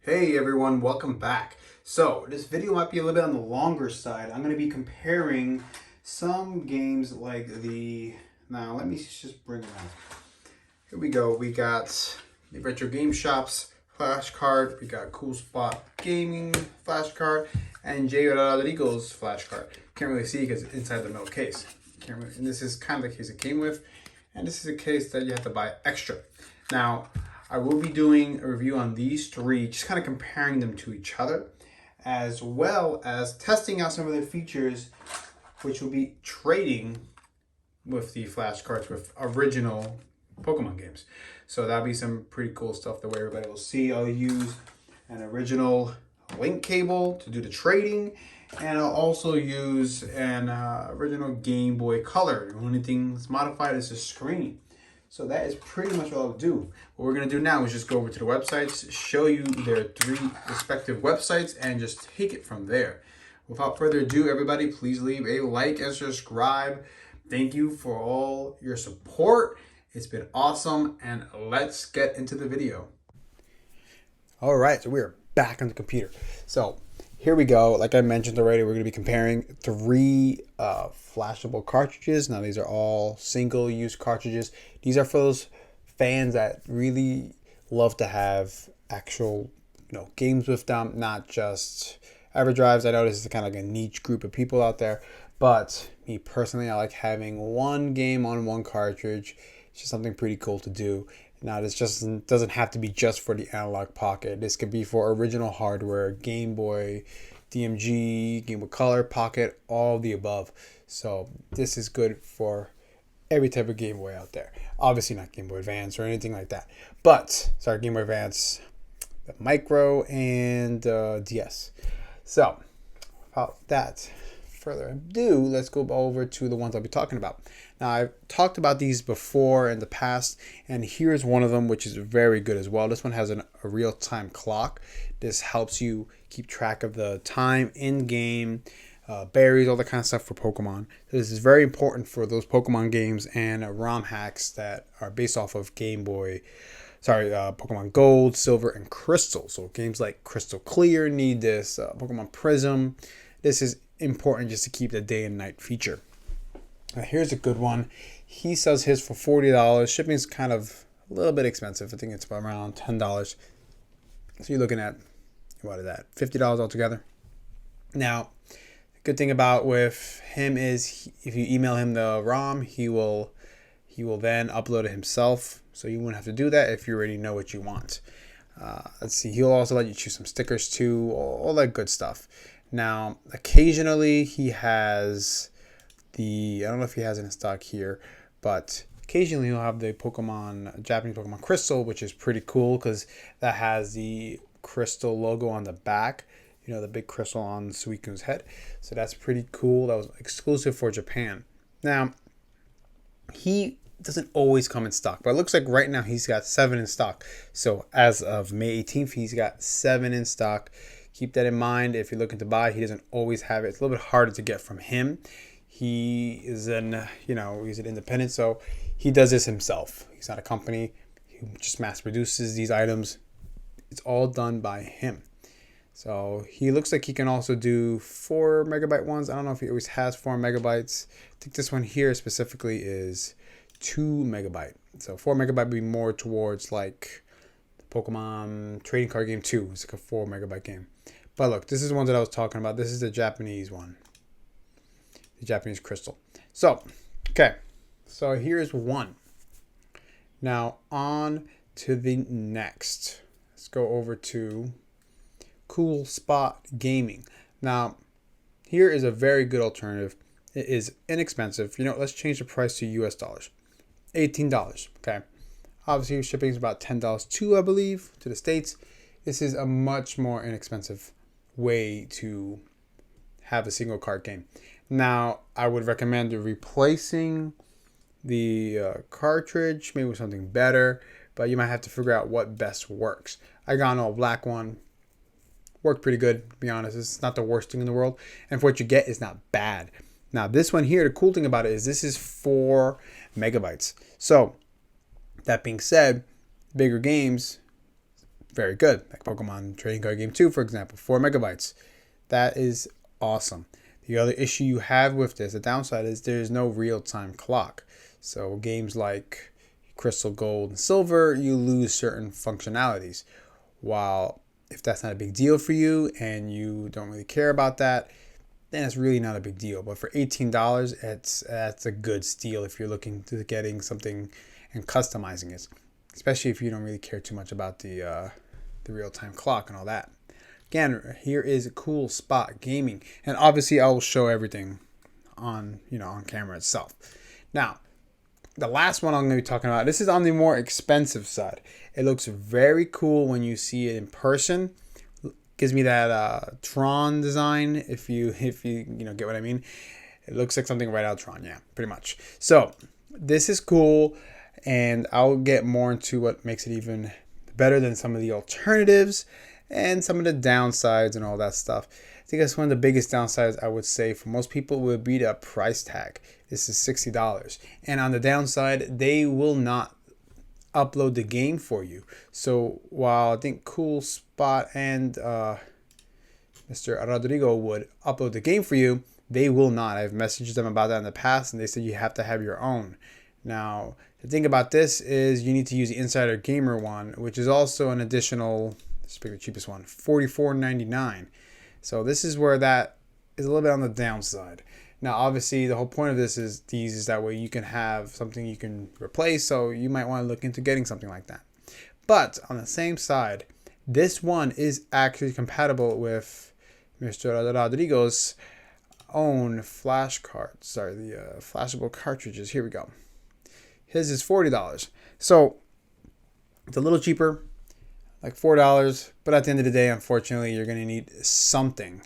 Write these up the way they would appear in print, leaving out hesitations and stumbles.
Hey everyone, welcome back. So this video might be a little bit on the longer side. I'm going to be comparing some games like now let me just bring it out. Here we go. We got the Retro Game Shop's Flash Cart. We got Cool Spot Gaming Flash Cart and J.Rodrigo's Flash Cart. Can't really see because it's inside the metal case. And this is kind of the case it came with. And this is a case that you have to buy extra. Now, I will be doing a review on these three, just kind of comparing them to each other, as well as testing out some of their features, which will be trading with the flash cards with original Pokemon games. So that'll be some pretty cool stuff the way everybody will see. I'll use an original link cable to do the trading, and I'll also use an original Game Boy Color. The only thing that's modified is the screen. So that is pretty much what I'll do. What we're going to do now is just go over to the websites, show you their three respective websites, and just take it from there. Without further ado, everybody, please leave a like and subscribe. Thank you for all your support. It's been awesome, and let's get into the video. All right, so we're back on the computer. So here we go. Like I mentioned already, we're going to be comparing three flashable cartridges. Now, these are all single-use cartridges. These are for those fans that really love to have actual, games with them, not just EverDrives. I know this is kind of like a niche group of people out there, but me personally, I like having one game on one cartridge. It's just something pretty cool to do. Now, this just doesn't have to be just for the Analogue Pocket. This could be for original hardware, Game Boy, DMG, Game Boy Color, Pocket, all of the above. So this is good for every type of Game Boy out there. Obviously not Game Boy Advance or anything like that. But, sorry, Game Boy Advance, the Micro, and DS. So, without that further ado, let's go over to the ones I'll be talking about. Now, I've talked about these before in the past, and here's one of them, which is very good as well. This one has a real-time clock. This helps you keep track of the time in-game, berries, all that kind of stuff for Pokemon. So this is very important for those Pokemon games and ROM hacks that are based off of Pokemon Gold, Silver, and Crystal. So games like Crystal Clear need this, Pokemon Prism. This is important just to keep the day and night feature. Now, here's a good one. He sells his for $40. Shipping is kind of a little bit expensive. I think it's around $10. So you're looking at, what is that, $50 altogether. Now, the good thing about with him is if you email him the ROM, he will then upload it himself. So you wouldn't have to do that if you already know what you want. Let's see. He'll also let you choose some stickers too, all that good stuff. Now, occasionally he has I don't know if he has it in stock here, but occasionally he'll have the Japanese Pokemon Crystal, which is pretty cool because that has the Crystal logo on the back, the big crystal on Suicune's head. So that's pretty cool. That was exclusive for Japan. Now, he doesn't always come in stock, but it looks like right now he's got 7 in stock. So as of May 18th, he's got 7 in stock. Keep that in mind. If you're looking to buy, he doesn't always have it. It's a little bit harder to get from him. He is he's an independent, so he does this himself. He's not a company. He just mass produces these items. It's all done by him. So he looks like he can also do 4 megabyte ones. I don't know if he always has 4 megabytes. I think this one here specifically is 2 megabyte. So 4 megabyte would be more towards like the Pokemon Trading Card Game 2. It's like a 4 megabyte game. But look, this is the one that I was talking about. This is the Japanese one. The Japanese Crystal. So, okay. So here's one. Now on to the next. Let's go over to Cool Spot Gaming. Now, here is a very good alternative. It is inexpensive. Let's change the price to US dollars. $18. Okay. Obviously, shipping is about $10 too, I believe, to the States. This is a much more inexpensive way to have a single card game. Now, I would recommend replacing the cartridge, maybe with something better, but you might have to figure out what best works. I got an all black one. Worked pretty good, to be honest. It's not the worst thing in the world. And for what you get, it's not bad. Now, this one here, the cool thing about it is this is 4 megabytes. So, that being said, bigger games, very good. Like Pokemon Trading Card Game 2, for example, 4 megabytes. That is awesome. The other issue you have with this, the downside, is there's no real-time clock. So games like Crystal Gold and Silver, you lose certain functionalities. While if that's not a big deal for you and you don't really care about that, then it's really not a big deal. But for $18, that's a good steal if you're looking to getting something and customizing it, especially if you don't really care too much about the real-time clock and all that. Again, here is a cool spot gaming, and obviously I will show everything on camera itself. Now, the last one I'm going to be talking about, this is on the more expensive side. It looks very cool when you see it in person. Gives me that Tron design, if you get what I mean. It looks like something right out of Tron, yeah, pretty much. So this is cool, and I'll get more into what makes it even better than some of the alternatives and some of the downsides and all that stuff. I think that's one of the biggest downsides I would say for most people would be the price tag. This is $60. And on the downside, they will not upload the game for you. So while I think Cool Spot and Mr. Rodrigo would upload the game for you, they will not. I've messaged them about that in the past, and they said you have to have your own. Now, the thing about this is you need to use the Insider Gamer one, which is also an additional, let's pick the cheapest one, $44.99. So this is where that is a little bit on the downside. Now, obviously, the whole point of this is that way you can have something you can replace, so you might want to look into getting something like that. But on the same side, this one is actually compatible with Mr. Rodrigo's own flash card. Sorry, the flashable cartridges. Here we go. His is $40. So it's a little cheaper, like $4. But at the end of the day, unfortunately, you're going to need something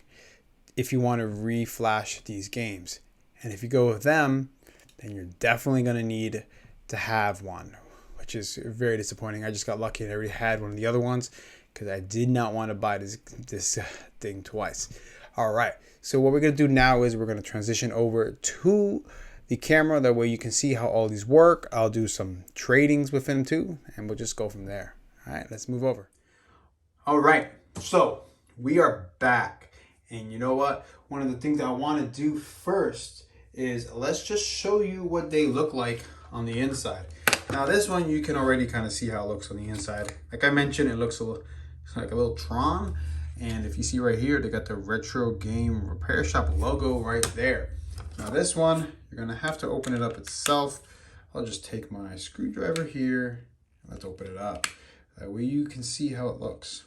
if you want to reflash these games. And if you go with them, then you're definitely going to need to have one, which is very disappointing. I just got lucky and I already had one of the other ones because I did not want to buy this thing twice. All right, so what we're going to do now is we're going to transition over to the camera. That way you can see how all these work. I'll do some tradings with him too, and we'll just go from there. All right, let's move over. All right, so we are back. And you know what? One of the things I want to do first is let's just show you what they look like on the inside. Now this one, you can already kind of see how it looks on the inside. Like I mentioned, it looks like a little Tron. And if you see right here, they got the Retro Game Repair Shop logo right there. Now this one, you're going to have to open it up itself. I'll just take my screwdriver here. Let's open it up. That way you can see how it looks.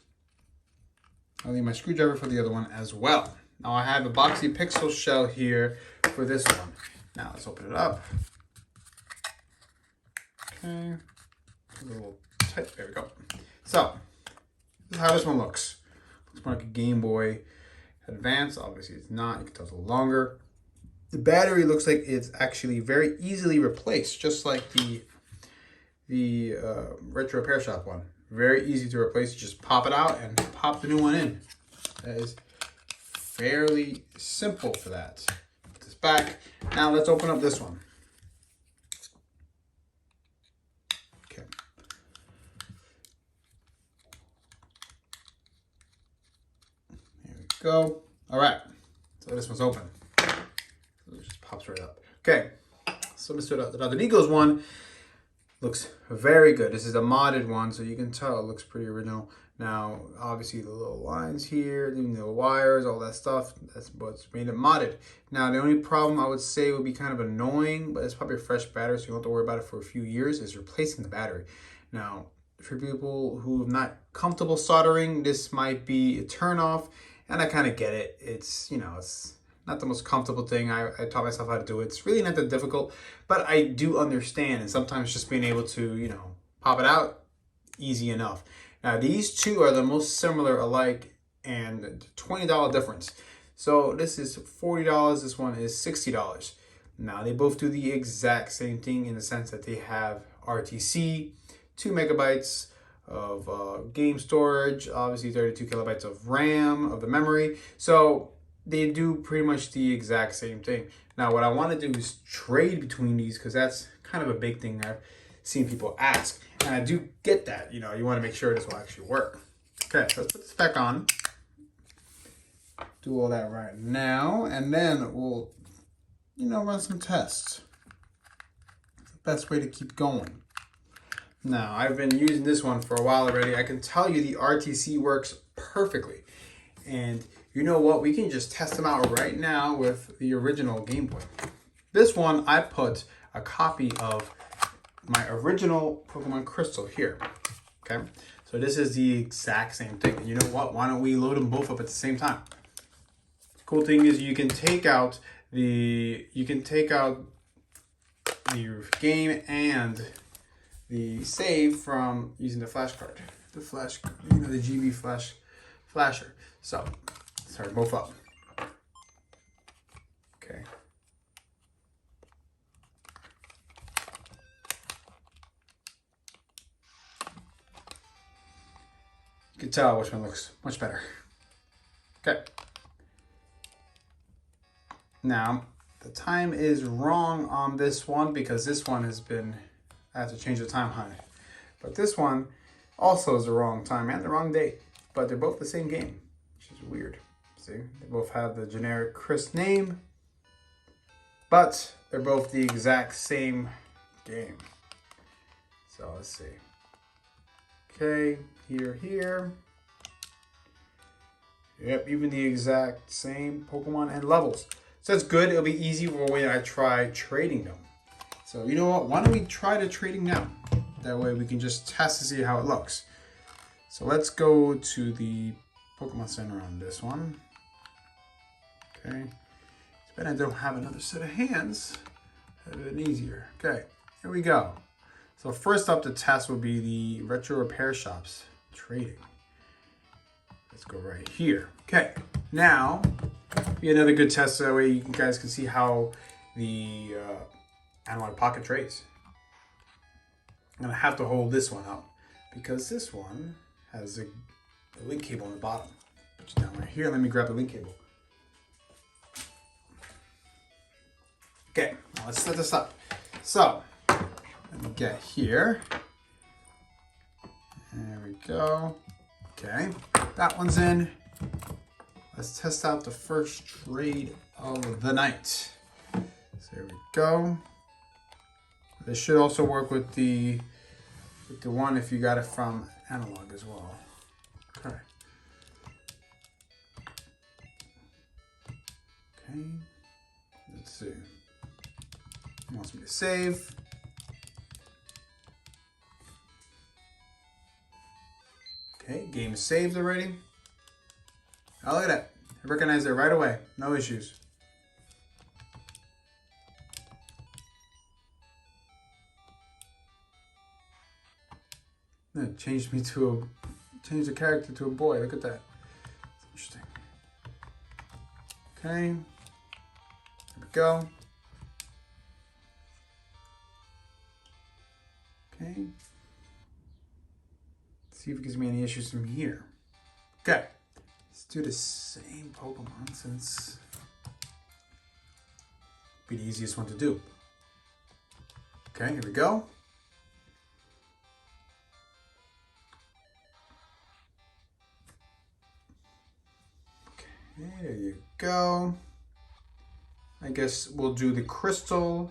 I'll need my screwdriver for the other one as well. Now I have a boxy pixel shell here for this one. Now let's open it up. Okay, a little tight, there we go. So, this is how this one looks. Looks more like a Game Boy Advance. Obviously it's not, you can tell it's a little longer. The battery looks like it's actually very easily replaced, just like the Retro Repair Shop one. Very easy to replace. You just pop it out and pop the new one in. That is fairly simple for that. Put this back. Now let's open up this one. Okay. There we go. All right. So this one's open. So it just pops right up. Okay. So Mr. Rodrigo's one looks very good. This is a modded one, so you can tell it looks pretty original. Now, obviously the little lines here, the little wires, all that stuff, that's what's made it modded. Now, the only problem I would say would be kind of annoying, but it's probably a fresh battery, so you don't have to worry about it for a few years, is replacing the battery. Now, for people who are not comfortable soldering, this might be a turn off, and I kind of get it. It's, it's not the most comfortable thing. I taught myself how to do it. It's really not that difficult, but I do understand. And sometimes just being able to, pop it out, easy enough. Now, these two are the most similar alike and $20 difference. So this is $40. This one is $60. Now, they both do the exact same thing in the sense that they have RTC, 2 megabytes of game storage, obviously 32 kilobytes of RAM, of the memory. So they do pretty much the exact same thing. Now, what I want to do is trade between these because that's kind of a big thing. I've seen people ask. And I do get that, you know, you want to make sure this will actually work. Okay, so let's put this back on. Do all that right now, and then we'll, you know, run some tests. It's the best way to keep going. Now, I've been using this one for a while already. I can tell you the RTC works perfectly. And you know what? We can just test them out right now with the original Game Boy. This one, I put a copy of my original Pokemon Crystal here. Okay? So this is the exact same thing. And you know what? Why don't we load them both up at the same time? The cool thing is you can take out the game and the save from using the flash card. The flash, you know, the GB flasher. So, start both up. Okay. You can tell which one looks much better. Okay. Now, the time is wrong on this one because this one has been, I have to change the time on it. But this one also is the wrong time and the wrong date. But they're both the same game, which is weird. See, they both have the generic Chris name, but they're both the exact same game. So let's see. Okay, here. Yep, even the exact same Pokemon and levels. So that's good. It'll be easy for when I try trading them. So you know what? Why don't we try the trading now? That way we can just test to see how it looks. So let's go to the Pokemon Center on this one. Okay. It's bad I don't have another set of hands. That would have been easier. Okay, here we go. So first up to test will be the Retro Repair Shops trading. Let's go right here. Okay, now be another good test so that way you guys can see how the Analogue Pocket trades. I'm gonna have to hold this one up because this one has a link cable on the bottom. Put it down right here. Let me grab the link cable. Okay, now let's set this up. So, let me get here. There we go. Okay, that one's in. Let's test out the first trade of the night. So there we go. This should also work with the one if you got it from Analogue as well. Okay. Okay. Let's see. It wants me to save. Okay, game is saved already. Oh, look at that. I recognized it right away. No issues. It changed the character to a boy. Look at that. That's interesting. Okay. There we go. Okay. See if it gives me any issues from here. Okay. Let's do the same Pokemon since it'll be the easiest one to do. Okay, here we go. Okay, there you go. I guess we'll do the Crystal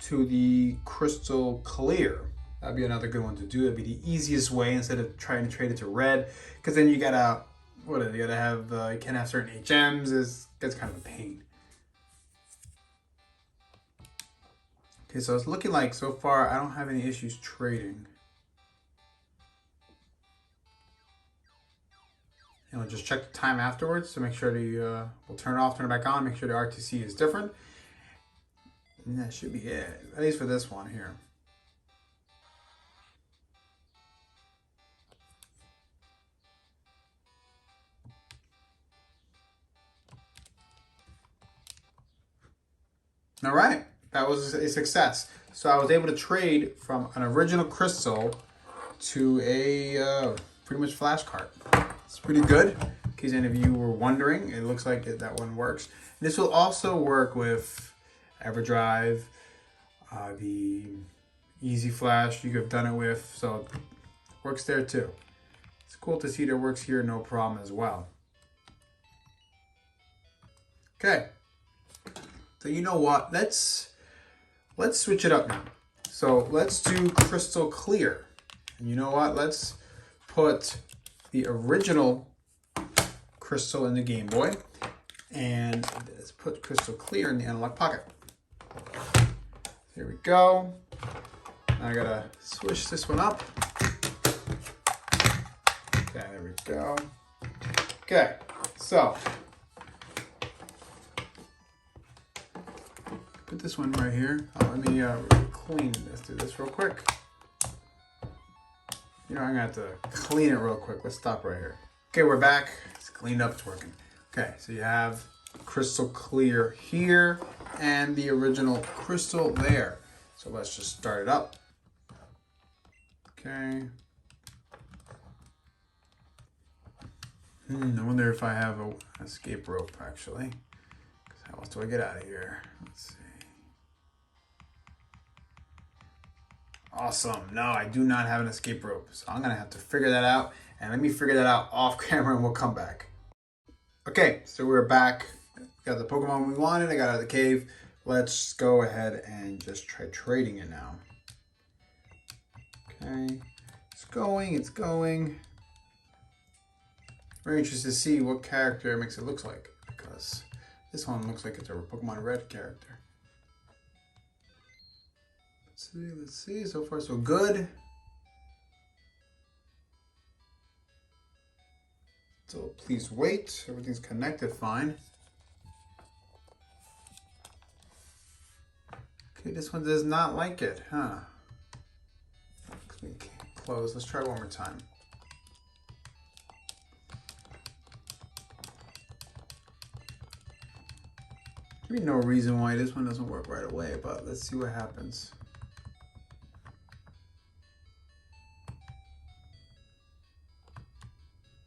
to the Crystal Clear. That'd be another good one to do. That'd be the easiest way instead of trying to trade it to red. Because then you gotta, you gotta have, you can't have certain HMs. That's kind of a pain. Okay, so it's looking like so far I don't have any issues trading. And we'll just check the time afterwards to make sure we'll turn it off, turn it back on, make sure the RTC is different. And that should be it, at least for this one here. All right, that was a success. So I was able to trade from an original Crystal to a pretty much Flash Cart. It's pretty good. In case any of you were wondering, it looks like that one works. This will also work with EverDrive, the Easy Flash, you could have done it with, so it works there too. It's cool to see that it works here, no problem as well. Okay, so you know what? Let's switch it up now. So let's do crystal clear. And you know what? Let's put the original crystal in the Game Boy, and let's put crystal clear in the Analogue Pocket. Here we go. Now I gotta switch this one up. Okay, there we go. Okay, so put this one right here. Let me clean this. Let's do this real quick. You know, I'm gonna have to clean it real quick. Let's stop right here. Okay, we're back. It's cleaned up, it's working. Okay, so you have crystal clear here and the original crystal there. So let's just start it up. Okay. I wonder if I have an escape rope actually. How else do I get out of here? Let's see. Awesome. No, I do not have an escape rope. So I'm gonna have to figure that out. And let me figure that out off camera and we'll come back. Okay, so we're back. Got the Pokemon we wanted. I got out of the cave. Let's go ahead and just try trading it now. Okay, it's going. Very interested to see what character it makes it look like, because this one looks like it's a Pokemon Red character. Let's see. So far, so good. So please wait. Everything's connected fine. Okay, this one does not like it, huh? Let me close. Let's try one more time. Maybe no reason why this one doesn't work right away, but let's see what happens.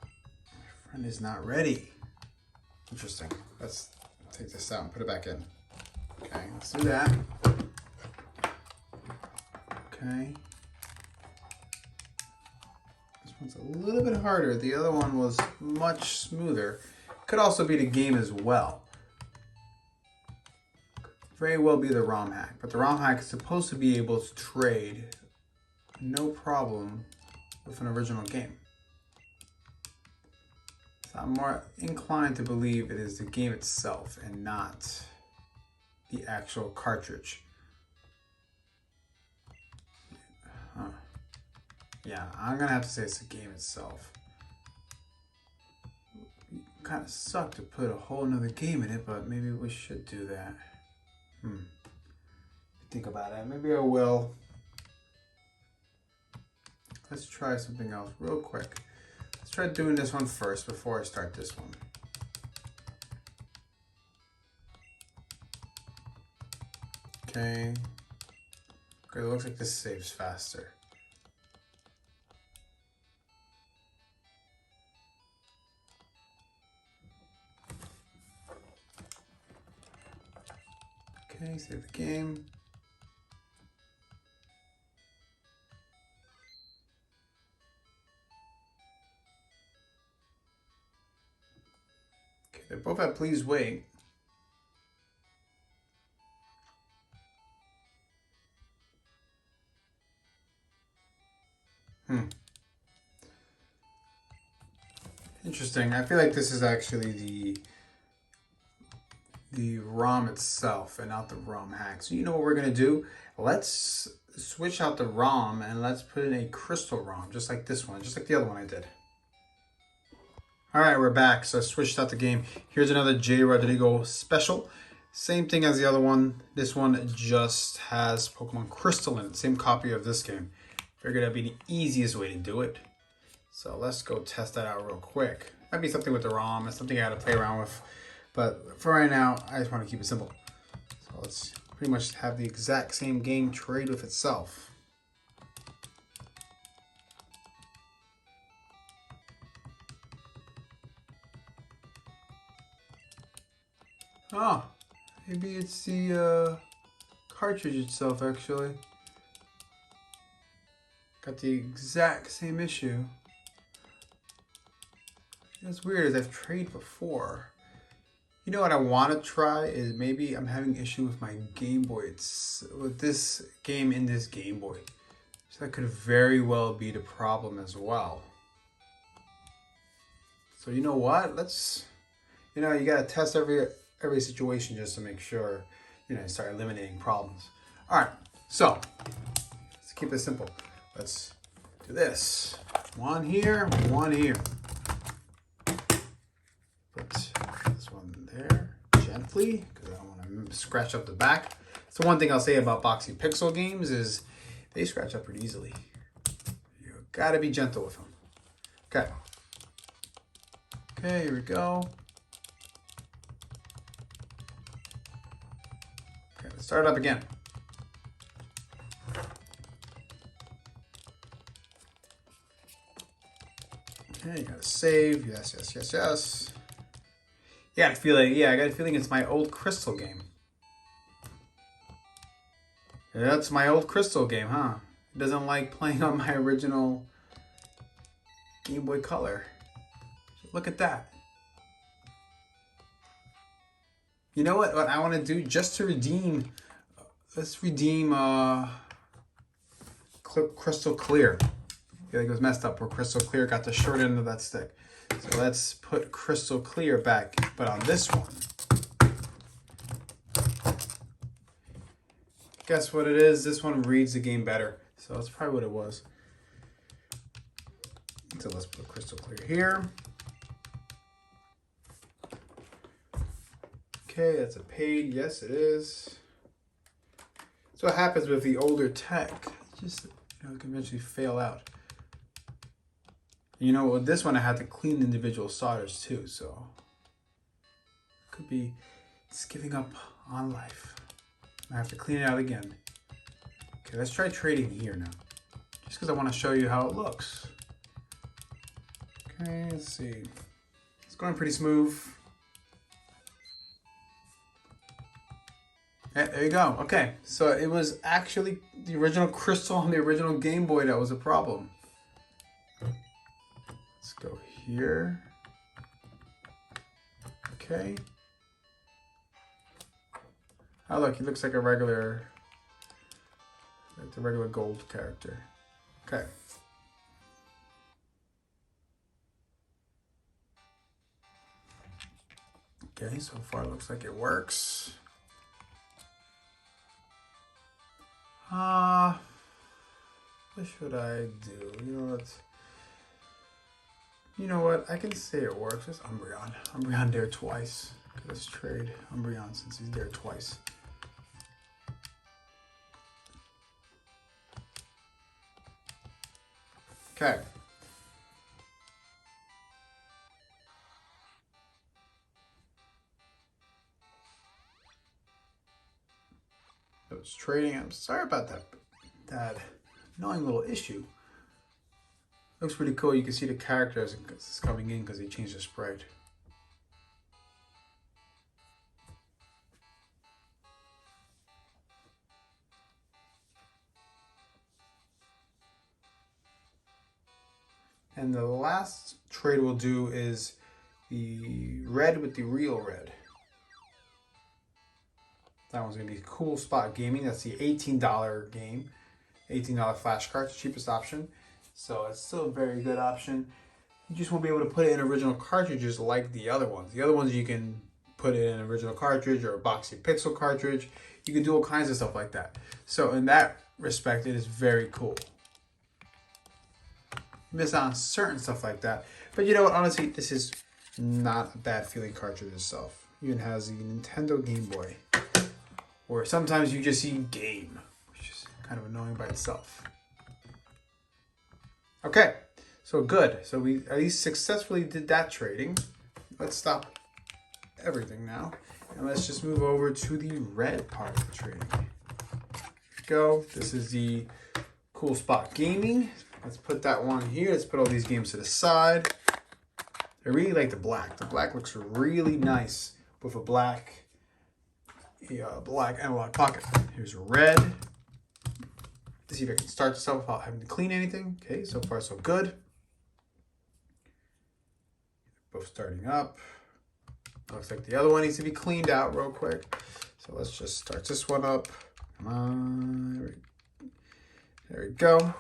My friend is not ready. Interesting. Let's take this out and put it back in. Okay, let's do that. Okay. This one's a little bit harder. The other one was much smoother. Could also be the game as well. Very well be the ROM hack, but the ROM hack is supposed to be able to trade no problem with an original game. So I'm more inclined to believe it is the game itself and not the actual cartridge. Huh. Yeah, I'm gonna have to say it's the game itself. Kind of suck to put a whole nother game in it, but maybe we should do that. Think about it. Maybe I will. Let's try something else real quick. Let's try doing this one first before I start this one. Okay. Okay, it looks like this saves faster. Okay, save the game. Okay, they're both at please wait. Interesting. I feel like this is actually the ROM itself and not the ROM hack. So you know what we're gonna do? Let's switch out the ROM and let's put in a crystal ROM, just like this one, just like the other one I did. All right, we're back. So I switched out the game. Here's another J.Rodrigo special. Same thing as the other one. This one just has Pokemon Crystal in it. Same copy of this game. Figured that'd be the easiest way to do it. So let's go test that out real quick. Might be something with the ROM. It's something I gotta play around with. But for right now, I just want to keep it simple. So let's pretty much have the exact same game trade with itself. Maybe it's the cartridge itself actually. Got the exact same issue. What's weird is I've traded before. You know what I want to try is maybe I'm having issue with my Game Boy. It's with this game in this Game Boy. So that could very well be the problem as well. So you know what? Let's, you know, you gotta test every situation just to make sure, you know, start eliminating problems. All right, so let's keep it simple. Let's do this. One here, one here. Put this one there gently because I don't want to scratch up the back. So one thing I'll say about boxy pixel games is they scratch up pretty easily. You gotta be gentle with them. Okay. Okay, here we go. Okay, let's start it up again. Okay, you gotta save. Yes, yes, yes, yes. Yeah, I feel like, yeah, I got a feeling it's my old Crystal game. Yeah, that's my old Crystal game, huh? It doesn't like playing on my original Game Boy Color. Look at that. You know what I want to do just to redeem, let's redeem Crystal Clear. I feel like it was messed up where Crystal Clear got the short end of that stick. So let's put Crystal Clear back, but on this one. Guess what it is? This one reads the game better. So that's probably what it was. So let's put Crystal Clear here. Okay, that's a paid. Yes, it is. So what happens with the older tech? It just, you know, it can eventually fail out. You know, with this one I had to clean individual solders too, so it could be just giving up on life. I have to clean it out again. Okay, let's try trading here now. Just because I want to show you how it looks. Okay, let's see. It's going pretty smooth. Yeah, there you go. Okay, so it was actually the original Crystal on the original Game Boy that was a problem. Let's go here. Okay. Oh look, he looks like a regular, like the regular gold character. Okay. Okay, so far it looks like it works. What should I do? You know what? I can say it works. It's Umbreon. Umbreon there twice. Let's trade Umbreon since he's there twice. Okay. I was trading. I'm sorry about that annoying little issue. Looks pretty cool. You can see the characters it's coming in because they changed the sprite. And the last trade we'll do is the red with the real red. That one's gonna be Cool Spot Gaming. That's the $18 game. $18 flash cart, cheapest option. So it's still a very good option. You just won't be able to put it in original cartridges like the other ones. The other ones you can put it in an original cartridge or a boxy pixel cartridge. You can do all kinds of stuff like that. So in that respect, it is very cool. Miss out on certain stuff like that. But you know what, honestly, this is not a bad feeling cartridge itself. Even has the Nintendo Game Boy. Or sometimes you just see game, which is kind of annoying by itself. Okay, so good. So we at least successfully did that trading. Let's stop everything now. And let's just move over to the red part of the trading. Here we go. This is the Cool Spot Gaming. Let's put that one here. Let's put all these games to the side. I really like the black. The black looks really nice with a black Analogue Pocket. Here's red. Let's see if I can start this up without having to clean anything. Okay, so far so good. Both starting up. Looks like the other one needs to be cleaned out real quick. So let's just start this one up. Come on. There we go.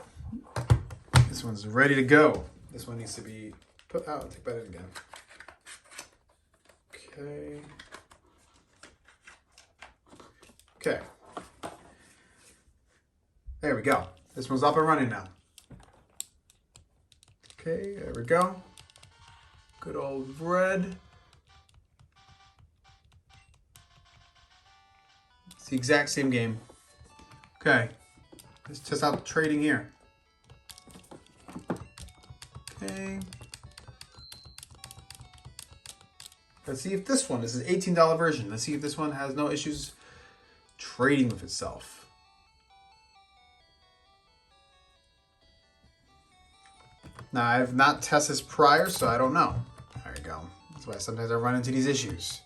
This one's ready to go. This one needs to be put out. Take that in again. Okay. Okay. There we go. This one's up and running now. Okay, there we go. Good old red. It's the exact same game. Okay. Let's test out the trading here. Okay. Let's see if this one, this is $18 version. Let's see if this one has no issues trading with itself. Now, I've not tested this prior, so I don't know. There we go. That's why sometimes I run into these issues.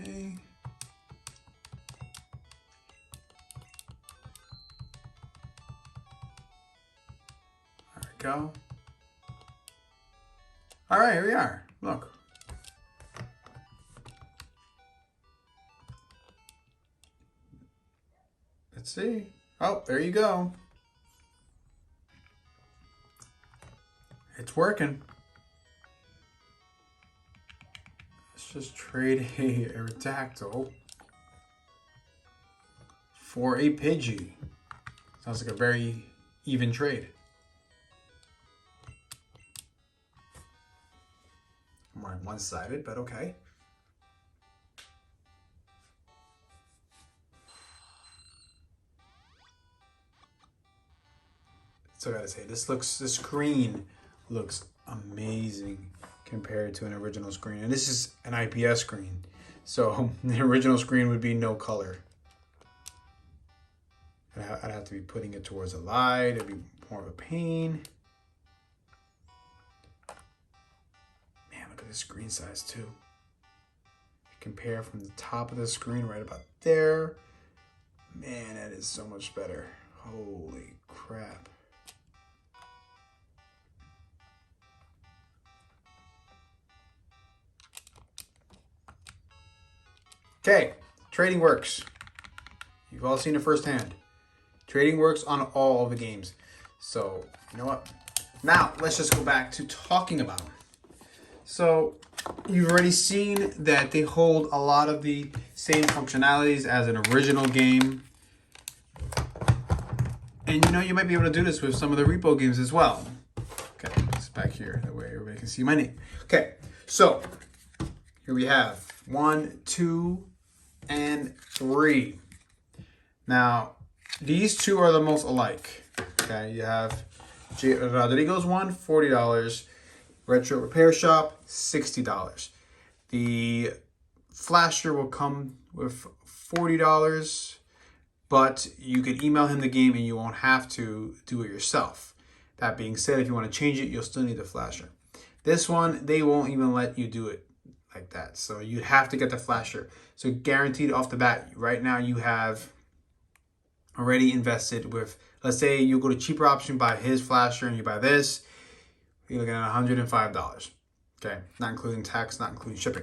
Okay. There we go. All right, here we are. Look. Let's see. Oh, there you go. It's working. Let's just trade a Aerodactyl for a Pidgey. Sounds like a very even trade. More one-sided, but okay. So I gotta say, this screen looks amazing compared to an original screen. And this is an IPS screen. So the original screen would be no color. I'd have to be putting it towards the light. It'd be more of a pain. Man, look at the screen size too. Compare from the top of the screen right about there. Man, that is so much better. Holy crap. Okay, trading works. You've all seen it firsthand. Trading works on all of the games. So, you know what? Now, let's just go back to talking about them. So, you've already seen that they hold a lot of the same functionalities as an original game. And you know, you might be able to do this with some of the repo games as well. Okay, it's back here. That way everybody can see my name. Okay, so here we have 1, 2, and 3. Now, these two are the most alike. Okay, you have J.Rodrigo's one, $40. Retro Repair Shop, $60. The Flasher will come with $40, but you can email him the game and you won't have to do it yourself. That being said, if you want to change it, you'll still need the Flasher. This one, they won't even let you do it like that. So you'd have to get the Flasher. So guaranteed off the bat, right now you have already invested with, let's say you go to cheaper option, buy his Flasher and you buy this, you're looking at $105. Okay, not including tax, not including shipping.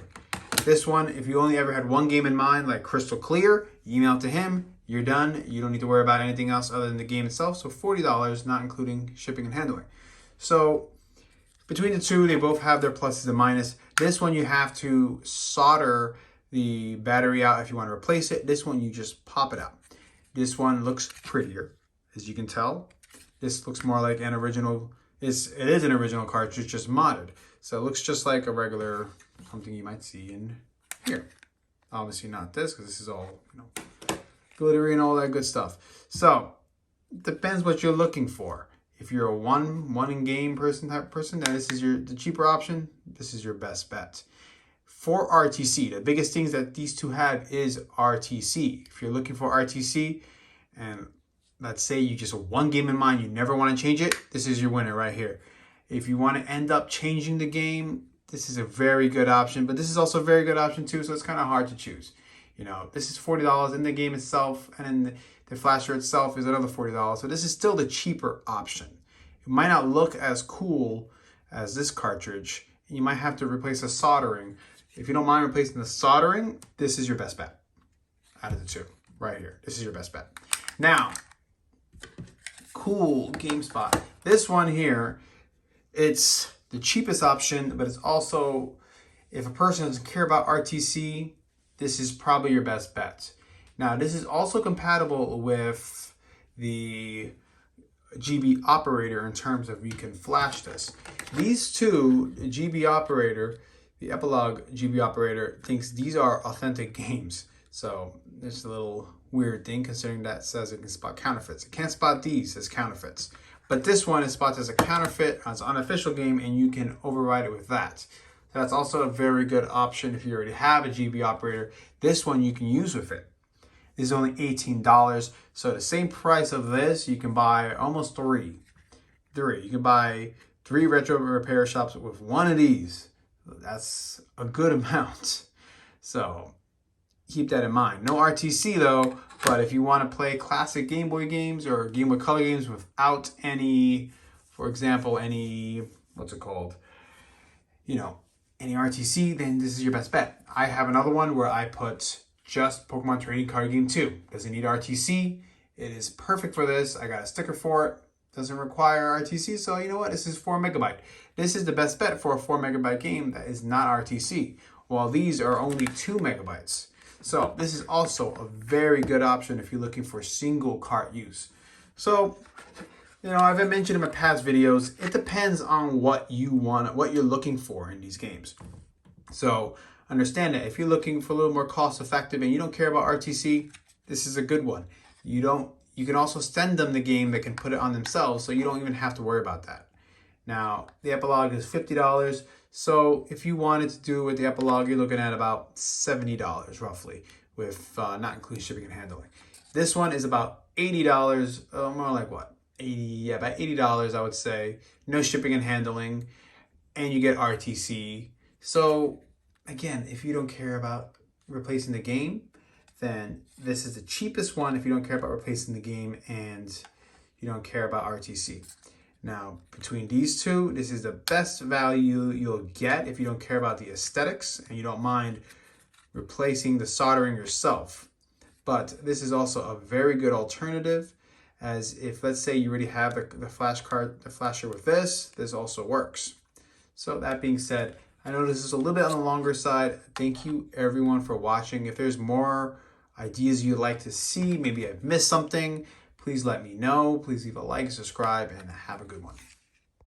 This one, if you only ever had one game in mind, like Crystal Clear, email it to him, you're done. You don't need to worry about anything else other than the game itself. So $40, not including shipping and handling. So between the two, they both have their pluses and minuses. This one, you have to solder the battery out if you want to replace it. This one, you just pop it out. This one looks prettier, as you can tell. This looks more like an original. It is an original cartridge, just modded. So it looks just like a regular, something you might see in here. Obviously not this, because this is all, you know, glittery and all that good stuff. So depends what you're looking for. If you're a one in game person type person, then this is the cheaper option. This is your best bet. For RTC, the biggest things that these two have is RTC. If you're looking for RTC, and let's say you just have one game in mind, you never want to change it, this is your winner right here. If you want to end up changing the game, this is a very good option, but this is also a very good option too, so it's kind of hard to choose. You know, this is $40 in the game itself, and then the flasher itself is another $40. So this is still the cheaper option. It might not look as cool as this cartridge. You might have to replace the soldering. If you don't mind replacing the soldering, this is your best bet out of the two right here. This is your best bet. Now, cool GameSpot. This one here, it's the cheapest option, but it's also, if a person doesn't care about RTC, this is probably your best bet. Now, this is also compatible with the GB operator in terms of you can flash this. These two, the GB operator, the Analogue GB operator, thinks these are authentic games. So it's a little weird thing considering that says it can spot counterfeits. It can't spot these as counterfeits. But this one is spots as a counterfeit, as an unofficial game, and you can override it with that. So that's also a very good option if you already have a GB operator. This one you can use with it. This is only $18. So the same price of this, you can buy almost three. You can buy 3 retro repair shops with one of these. That's a good amount. So keep that in mind. No RTC though, but if you want to play classic Game Boy games or Game Boy Color games without any, for example, any, what's it called? You know, any RTC, then this is your best bet. I have another one where I put just Pokemon Trading Card Game 2. Doesn't need RTC. It is perfect for this. I got a sticker for it. Doesn't require RTC, so you know what? This is 4 megabyte. This is the best bet for a 4 megabyte game that is not RTC, while these are only 2 megabytes. So this is also a very good option if you're looking for single cart use. So, you know, I've mentioned in my past videos, it depends on what you want, what you're looking for in these games. So understand that if you're looking for a little more cost effective and you don't care about RTC, this is a good one. You can also send them the game that can put it on themselves, so you don't even have to worry about that. Now, the Analogue is $50. So if you wanted to do it with the Analogue, you're looking at about $70 roughly, with not including shipping and handling. This one is about $80, more like what? About $80, I would say. No shipping and handling, and you get RTC. So again, if you don't care about replacing the game, then this is the cheapest one if you don't care about replacing the game and you don't care about RTC. Now, between these two, this is the best value you'll get if you don't care about the aesthetics and you don't mind replacing the soldering yourself. But this is also a very good alternative, as if, let's say, you already have the flasher with this also works. So that being said, I know this is a little bit on the longer side. Thank you everyone for watching. If there's more ideas you'd like to see, maybe I've missed something, please let me know. Please leave a like, subscribe, and have a good one.